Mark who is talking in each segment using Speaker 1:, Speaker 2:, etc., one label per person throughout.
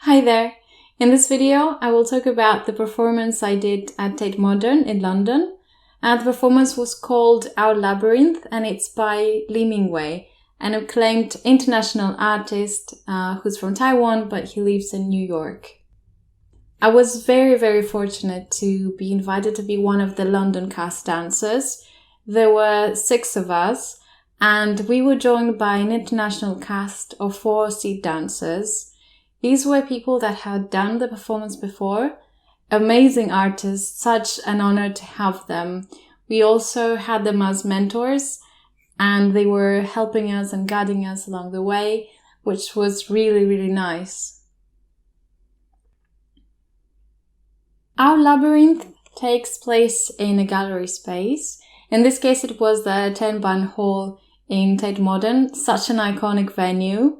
Speaker 1: Hi there! In this video, I will talk about the performance I did at Tate Modern in London. The performance was called Our Labyrinth, and it's by Lee Ming-wei, an acclaimed international artist who's from Taiwan, but he lives in New York. I was very fortunate to be invited to be one of the London cast dancers. There were 6 of us, and we were joined by an international cast of 4 seat dancers. These were people that had done the performance before, amazing artists, such an honor to have them. We also had them as mentors, and they were helping us and guiding us along the way, which was really nice. Our Labyrinth takes place in a gallery space. In this case, it was the Tenban Hall in Tate Modern, such an iconic venue.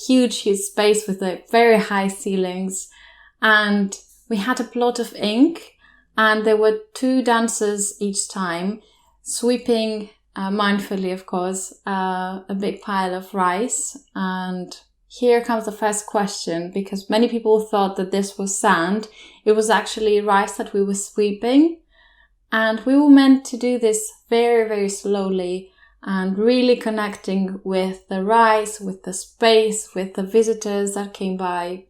Speaker 1: Huge space with very high ceilings, and we had a plot of ink, and there were 2 dancers each time sweeping mindfully, of course, a big pile of rice. And here comes the first question, because many people thought that this was sand. It was actually rice that we were sweeping, and we were meant to do this very slowly and really connecting with the rice, with the space, with the visitors that came by.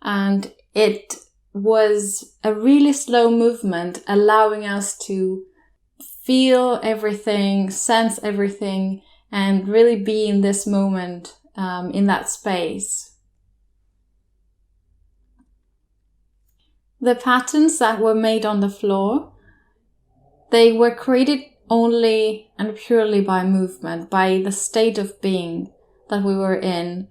Speaker 1: And it was a really slow movement, allowing us to feel everything, sense everything, and really be in this moment, in that space. The patterns that were made on the floor, they were created only and purely by movement, by the state of being that we were in.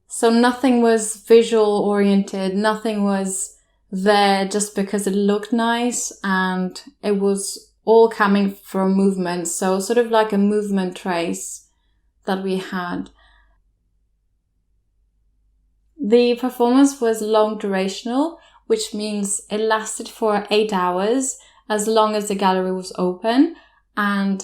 Speaker 1: So nothing was visual oriented, nothing was there just because it looked nice, and it was all coming from movement. So sort of like a movement trace that we had. The performance was long durational, which means it lasted for 8 hours, as long as the gallery was open. And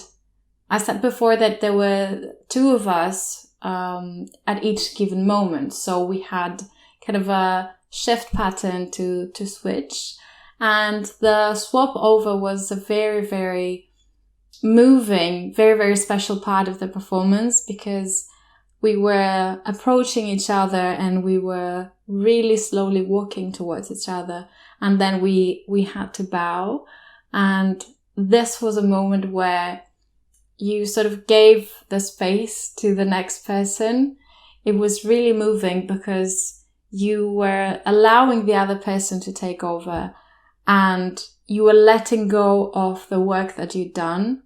Speaker 1: I said before that there were 2 of us at each given moment. So we had kind of a shift pattern to switch. And the swap over was a very moving, very special part of the performance, because we were approaching each other and we were really slowly walking towards each other. And then we had to bow. And this was a moment where you sort of gave the space to the next person. It was really moving because you were allowing the other person to take over, and you were letting go of the work that you'd done.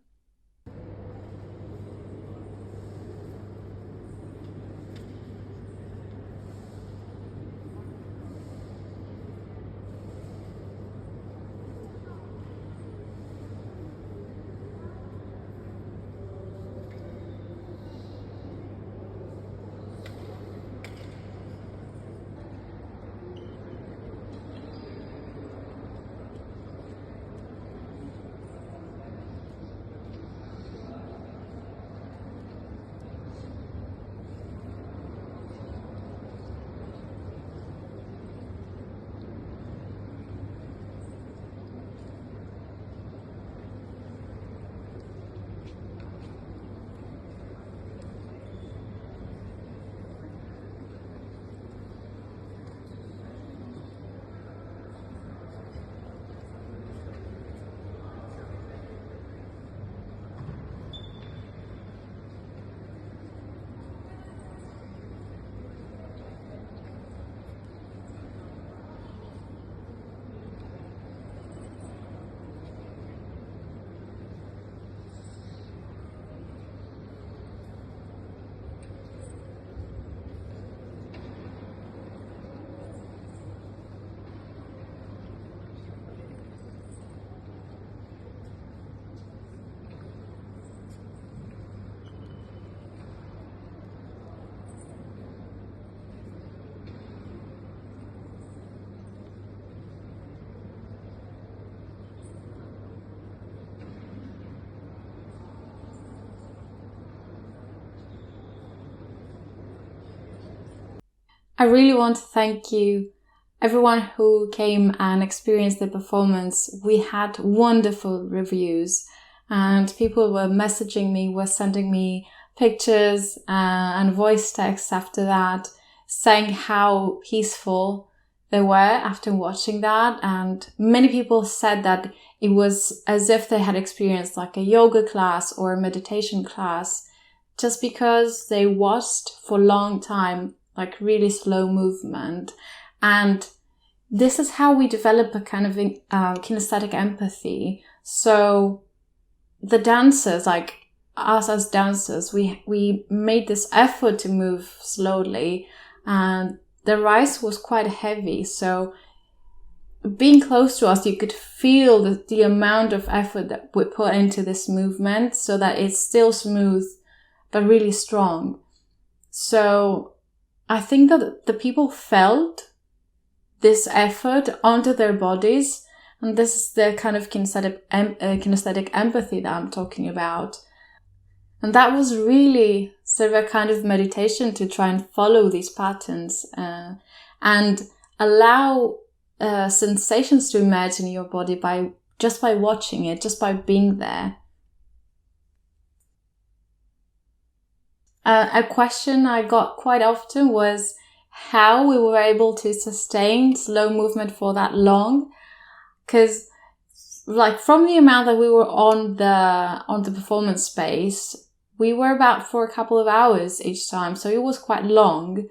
Speaker 1: I really want to thank you, everyone who came and experienced the performance. We had wonderful reviews, and people were messaging me, were sending me pictures and voice texts after that, saying how peaceful they were after watching that. And many people said that it was as if they had experienced like a yoga class or a meditation class, just because they watched for a long time, like really slow movement. And this is how we develop a kind of kinesthetic empathy. So the dancers, like us as dancers, we made this effort to move slowly, and the rise was quite heavy. So being close to us, you could feel the amount of effort that we put into this movement so that it's still smooth, but really strong. So I think that the people felt this effort onto their bodies, and this is the kind of kinesthetic empathy that I'm talking about. And that was really sort of a kind of meditation to try and follow these patterns and allow sensations to emerge in your body by watching it, just by being there. A question I got quite often was how we were able to sustain slow movement for that long, because like from the amount that we were on the performance space, we were about for a couple of hours each time, so it was quite long,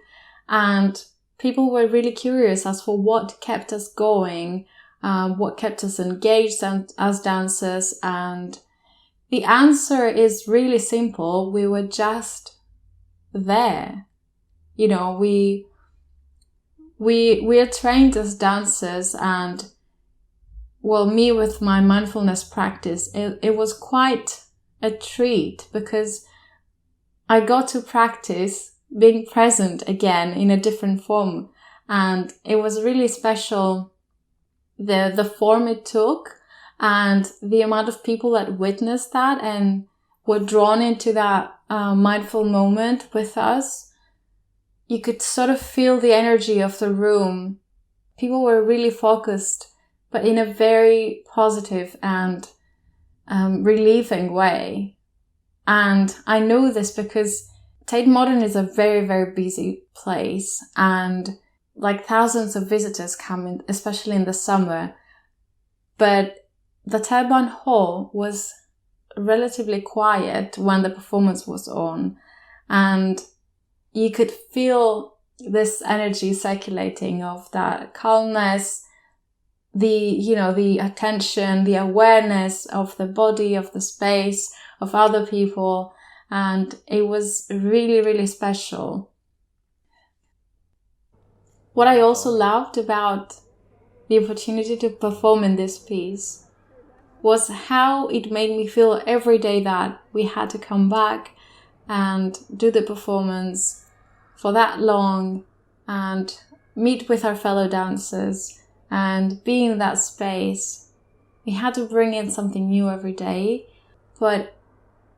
Speaker 1: and people were really curious as for what kept us going, what kept us engaged as dancers, and the answer is really simple. We were just there. You know, we are trained as dancers, and well, me with my mindfulness practice, it was quite a treat because I got to practice being present again in a different form, and it was really special, the form it took and the amount of people that witnessed that and were drawn into that mindful moment with us. You could sort of feel the energy of the room. People were really focused, but in a very positive and relieving way. And I know this because Tate Modern is a very, very busy place, and like thousands of visitors come in, especially in the summer. But the Taeban Hall was relatively quiet when the performance was on, and you could feel this energy circulating of that calmness, the attention, the awareness of the body, of the space, of other people. And it was really, really special. What I also loved about the opportunity to perform in this piece was how it made me feel every day that we had to come back and do the performance for that long and meet with our fellow dancers and be in that space. We had to bring in something new every day, but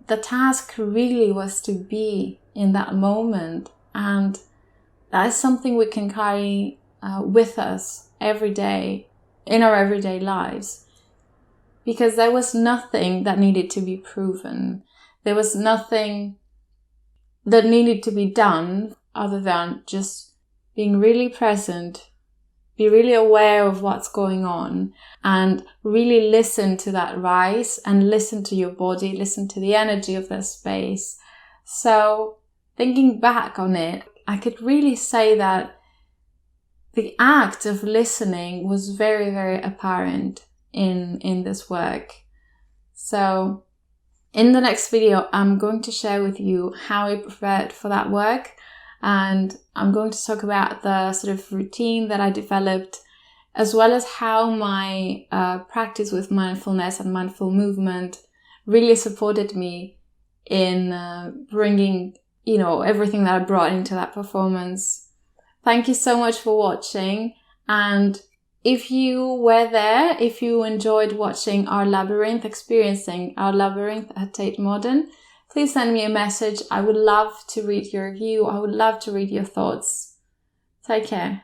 Speaker 1: the task really was to be in that moment, and that is something we can carry with us every day in our everyday lives, because there was nothing that needed to be proven. There was nothing that needed to be done other than just being really present, be really aware of what's going on, and really listen to that rise and listen to your body, listen to the energy of the space. So thinking back on it, I could really say that the act of listening was very, very apparent in this work. So in the next video, I'm going to share with you how I prepared for that work, and I'm going to talk about the sort of routine that I developed, as well as how my practice with mindfulness and mindful movement really supported me in bringing, everything that I brought into that performance. Thank you so much for watching. And if you were there, if you enjoyed watching our labyrinth, experiencing our labyrinth at Tate Modern, please send me a message. I would love to read your review. I would love to read your thoughts. Take care.